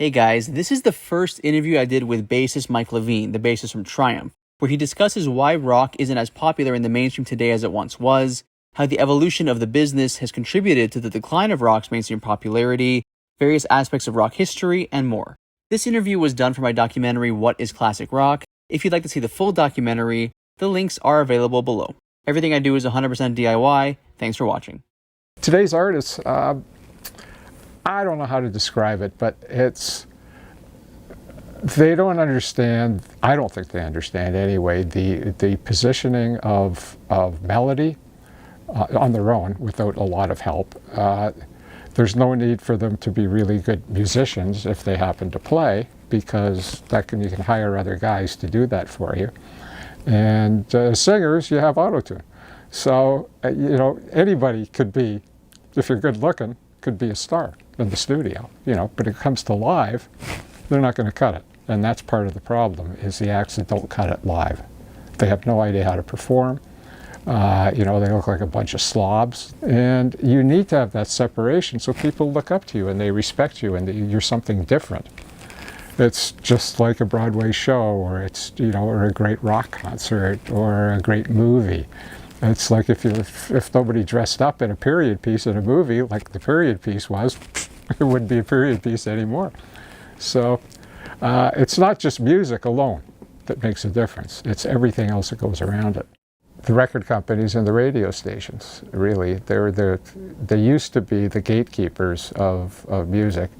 Hey guys, this is the first interview I did with bassist Mike Levine, the bassist from Triumph, where he discusses why rock isn't as popular in the mainstream today as it once was, how the evolution of the business has contributed to the decline of rock's mainstream popularity, various aspects of rock history, and more. This interview was done for my documentary What is Classic Rock? If you'd like to see the full documentary, the links are available below. Everything I do is 100% DIY. Thanks for watching. Today's artists, I don't know how to describe it, but they don't understand, I don't think they understand anyway, the positioning of melody on their own without a lot of help. There's no need for them to be really good musicians if they happen to play, because you can hire other guys to do that for you. And singers, you have auto-tune. So, anybody could be, if you're good looking, could be a star in the studio, but it comes to live, they're not going to cut it. And that's part of the problem, is the acts that don't cut it live. They have no idea how to perform. They look like a bunch of slobs. And you need to have that separation so people look up to you and they respect you and that you're something different. It's just like a Broadway show, or or a great rock concert, or a great movie. It's like if nobody dressed up in a period piece in a movie, like the period piece was, it wouldn't be a period piece anymore. So it's not just music alone that makes a difference. It's everything else that goes around it. The record companies and the radio stations, really, they used to be the gatekeepers of music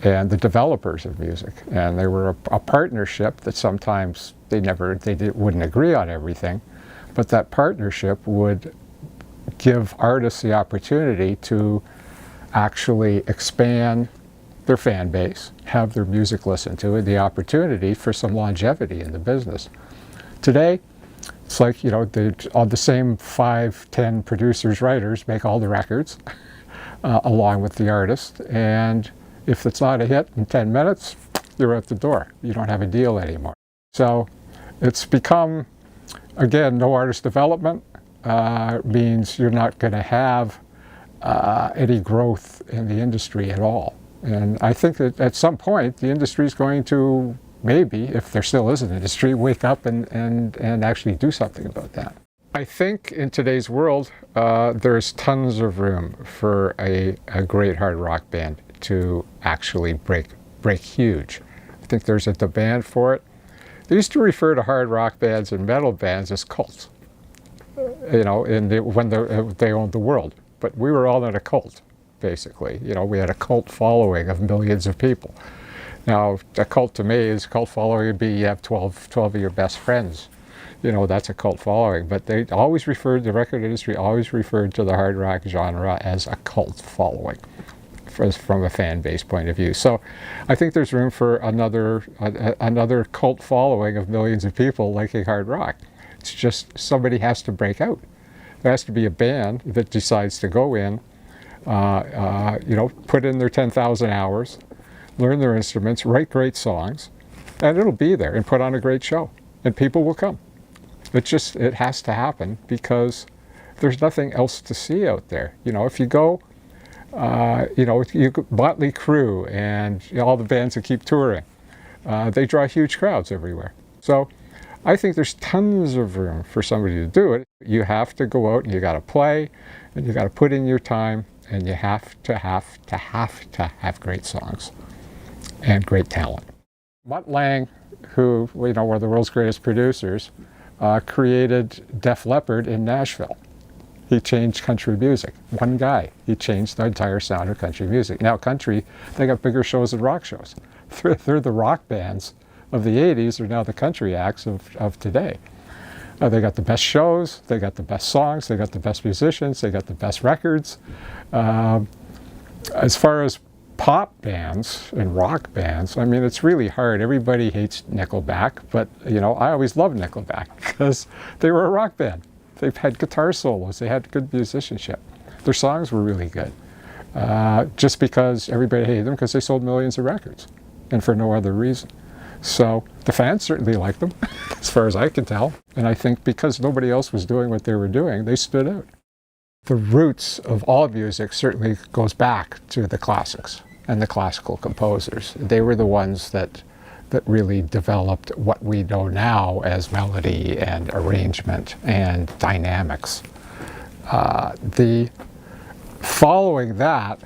and the developers of music. And they were a partnership that sometimes wouldn't agree on everything. But that partnership would give artists the opportunity to actually expand their fan base, have their music listened to, and the opportunity for some longevity in the business. Today, it's like, all the same 5-10 producers, writers make all the records along with the artist. And if it's not a hit in 10 minutes, you're out the door. You don't have a deal anymore. So it's become, again, no artist development means you're not going to have any growth in the industry at all. And I think that at some point the industry is going to, maybe, if there still is an industry, wake up and actually do something about that. I think in today's world there's tons of room for a great hard rock band to actually break huge. I think there's a demand for it. They used to refer to hard rock bands and metal bands as cults, when they owned the world. But we were all in a cult, basically. We had a cult following of millions of people. Now, a cult to me is, cult following would be you have 12 of your best friends. That's a cult following. But the record industry always referred to the hard rock genre as a cult following, from a fan base point of view. So I think there's room for another cult following of millions of people liking hard rock. It's just somebody has to break out. There has to be a band that decides to go in, put in their 10,000 hours, learn their instruments, write great songs, and it'll be there, and put on a great show, and people will come. It has to happen, because there's nothing else to see out there. If you go, Motley Crue and all the bands that keep touring, they draw huge crowds everywhere. So I think there's tons of room for somebody to do it. You have to go out and you got to play, and you got to put in your time, and you have to have great songs and great talent. Mutt Lange, who were the world's greatest producers, created Def Leppard in Nashville. He changed country music. One guy. He changed the entire sound of country music. Now country, they got bigger shows than rock shows. They're the rock bands of the 80s, are now the country acts of today. They got the best shows, they got the best songs, they got the best musicians, they got the best records. As far as pop bands and rock bands, it's really hard. Everybody hates Nickelback, but I always loved Nickelback because they were a rock band. They've had guitar solos, they had good musicianship. Their songs were really good. Just because everybody hated them, because they sold millions of records, and for no other reason. So the fans certainly liked them, as far as I can tell. And I think because nobody else was doing what they were doing, they stood out. The roots of all music certainly goes back to the classics. and the classical composers. They were the ones that really developed what we know now as melody and arrangement and dynamics. The following that,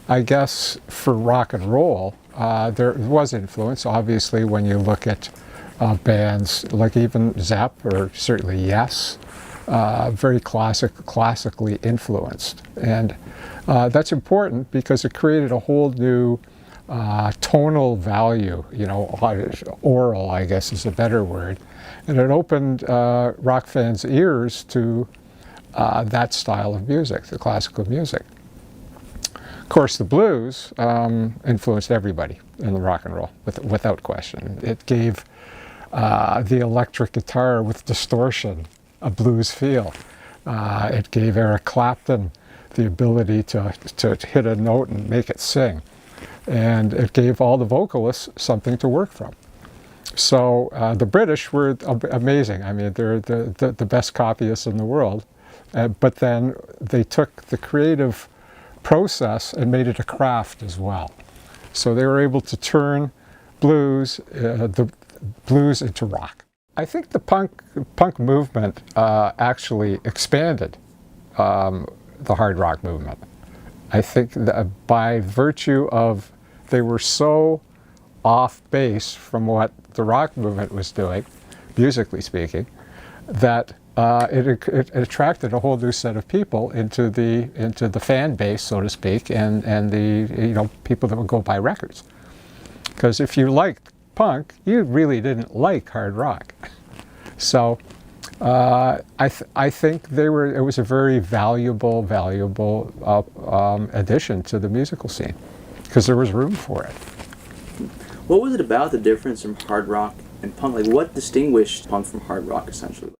I guess for rock and roll, there was influence. Obviously, when you look at bands like even Zepp or certainly Yes, very classically influenced, and that's important because it created a whole new tonal value. Oral, I guess, is a better word, and it opened rock fans' ears to that style of music, the classical music. Of course, the blues influenced everybody in the rock and roll, without question. It gave the electric guitar with distortion a blues feel. It gave Eric Clapton the ability to hit a note and make it sing. And it gave all the vocalists something to work from. So the British were amazing. I mean, they're the best copyists in the world. But then they took the creative process and made it a craft as well. So they were able to turn the blues into rock. I think the punk movement actually expanded the hard rock movement. I think that by virtue of they were so off base from what the rock movement was doing, musically speaking, that it attracted a whole new set of people into the fan base, so to speak, and the people that would go buy records. Because if you liked punk, you really didn't like hard rock. So I think it was a very valuable addition to the musical scene because there was room for it. What was it about the difference from hard rock and punk? Like, what distinguished punk from hard rock, essentially?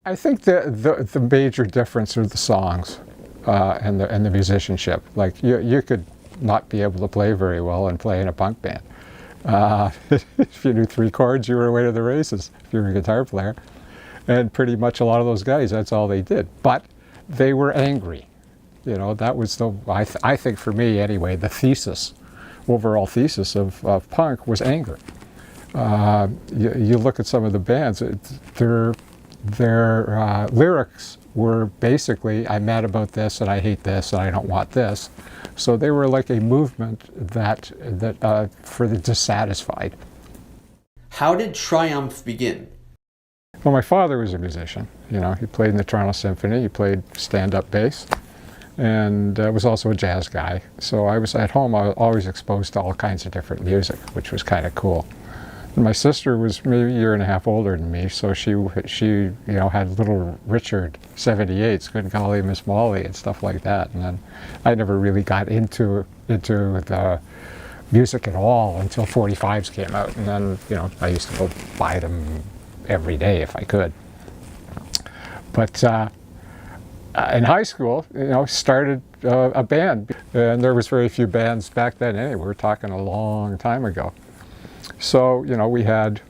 I think the major difference are the songs and the musicianship. Like, you could not be able to play very well and play in a punk band. If you knew 3 chords, you were away to the races if you were a guitar player. And pretty much a lot of those guys, that's all they did. But they were angry. That was I think for me anyway, the overall thesis of punk was anger. You look at some of the bands, their lyrics were basically, I'm mad about this and I hate this and I don't want this. So they were like a movement that for the dissatisfied. How did Triumph begin? Well, my father was a musician. He played in the Toronto Symphony. He played stand-up bass, and was also a jazz guy. So I was at home. I was always exposed to all kinds of different music, which was kind of cool. And my sister was maybe a year and a half older than me, so she had Little Richard 78s, Good Golly Miss Molly, and stuff like that. And then I never really got into the music at all until 45s came out, and then I used to go buy them every day if I could. But in high school, started a band, and there was very few bands back then anyway. We're talking a long time ago. So we had,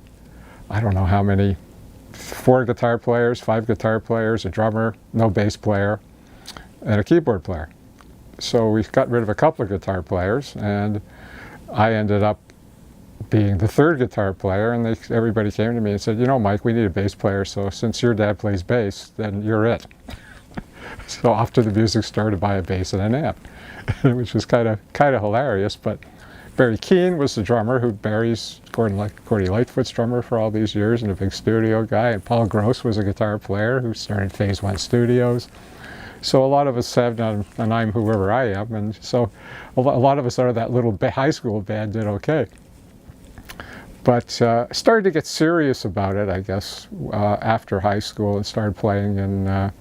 I don't know how many, 4 guitar players, 5 guitar players, a drummer, no bass player, and a keyboard player. So we got rid of a couple of guitar players, and I ended up being the 3rd guitar player, and everybody came to me and said, Mike, we need a bass player, so since your dad plays bass, then you're it. So off to the music store to buy a bass and an amp, which was kind of hilarious. But Barry Keane was the drummer, Barry's Cordy Lightfoot's drummer for all these years and a big studio guy, and Paul Gross was a guitar player who started Phase One Studios. So a lot of us have done, and I'm whoever I am, and so a lot of us out of that little high school band did okay. But started to get serious about it, I guess, after high school, and started playing in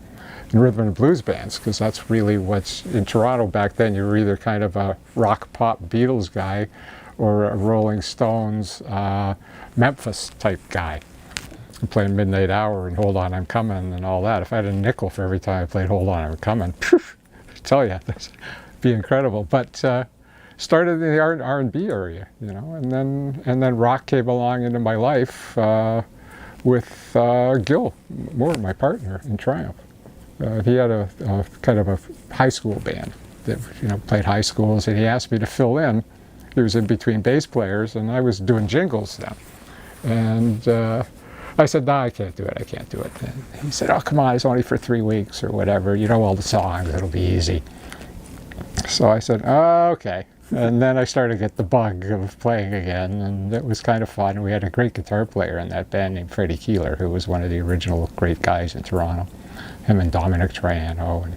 rhythm and blues bands, because that's really what's in Toronto back then. You were either kind of a rock pop Beatles guy or a Rolling Stones Memphis type guy. Playing Midnight Hour and Hold On I'm Coming and all that. If I had a nickel for every time I played Hold On I'm Coming, I tell you, that'd be incredible. But started in the R&B area, and then rock came along into my life with Gil Moore, my partner in Triumph. He had a kind of a high school band that played high schools, and he asked me to fill in He was in between bass players, and I was doing jingles then. And I said, no, I can't do it, I can't do it. And he said, oh, come on, it's only for 3 weeks or whatever. You know all the songs, it'll be easy. So I said, oh, okay. And then I started to get the bug of playing again, and it was kind of fun. We had a great guitar player in that band named Freddie Keeler, who was one of the original great guys in Toronto. Him and Dominic Triano and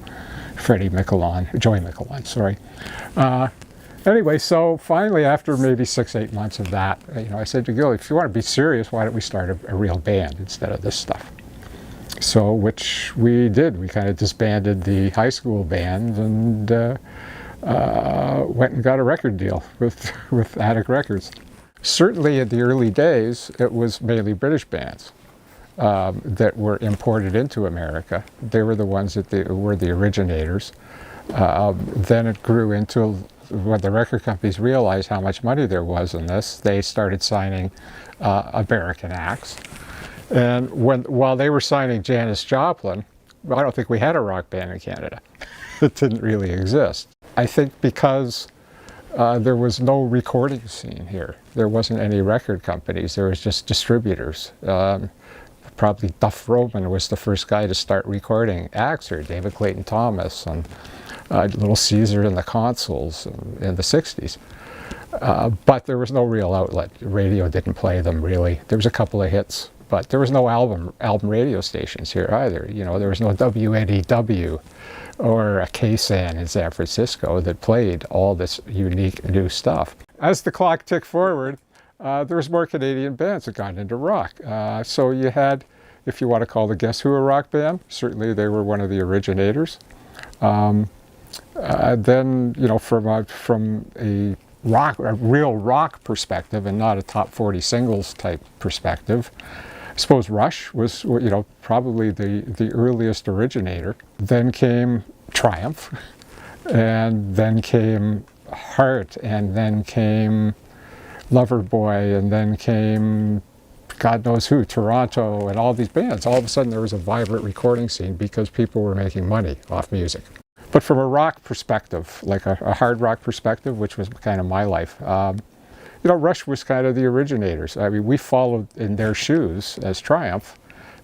Joey Michelon, sorry. Anyway, so finally, after maybe 6-8 months of that, I said to Gil, if you want to be serious, why don't we start a real band instead of this stuff? So, which we did. We kind of disbanded the high school band and went and got a record deal with Attic Records. Certainly in the early days, it was mainly British bands that were imported into America. They were the ones that were the originators. Then it grew into, when the record companies realized how much money there was in this, they started signing American acts. And while they were signing Janis Joplin, I don't think we had a rock band in Canada. It didn't really exist. I think because there was no recording scene here. There wasn't any record companies. There was just distributors. Probably Duff Roman was the first guy to start recording acts here, David Clayton Thomas and Little Caesar and the Consuls in the 60s. But there was no real outlet. Radio didn't play them really. There was a couple of hits, but there was no album radio stations here either. There was no WNEW or a KSAN in San Francisco that played all this unique new stuff. As the clock ticked forward, there was more Canadian bands that got into rock. So you had, if you want to call the Guess Who a rock band, certainly they were one of the originators. Then, from a real rock perspective and not a top 40 singles type perspective, I suppose Rush was, probably the earliest originator. Then came Triumph, and then came Heart, and then came Loverboy, and then came God knows who, Toronto, and all these bands. All of a sudden there was a vibrant recording scene because people were making money off music. But from a rock perspective, like a hard rock perspective, which was kind of my life, Rush was kind of the originators. I mean, we followed in their shoes as Triumph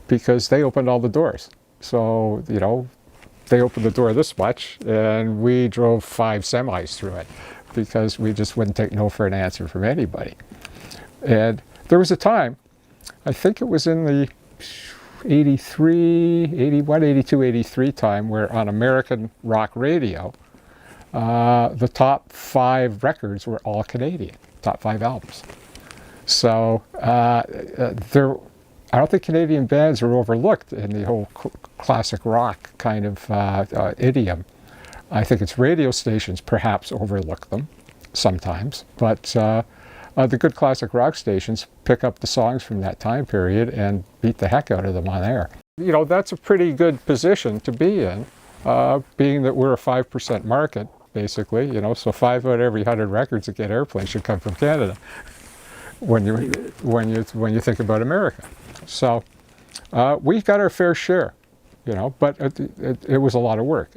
because they opened all the doors. So, they opened the door this much and we drove 5 semis through it because we just wouldn't take no for an answer from anybody. And there was a time, I think it was in the 82, 83 time, where on American rock radio, the top 5 records were all Canadian, top 5 albums. So I don't think Canadian bands are overlooked in the whole classic rock kind of idiom. I think it's radio stations perhaps overlook them sometimes, but the good classic rock stations pick up the songs from that time period and beat the heck out of them on air. That's a pretty good position to be in, being that we're a 5% market, basically. So 5 out of every 100 records that get airplay should come from Canada when you think about America. So we got our fair share, but it was a lot of work.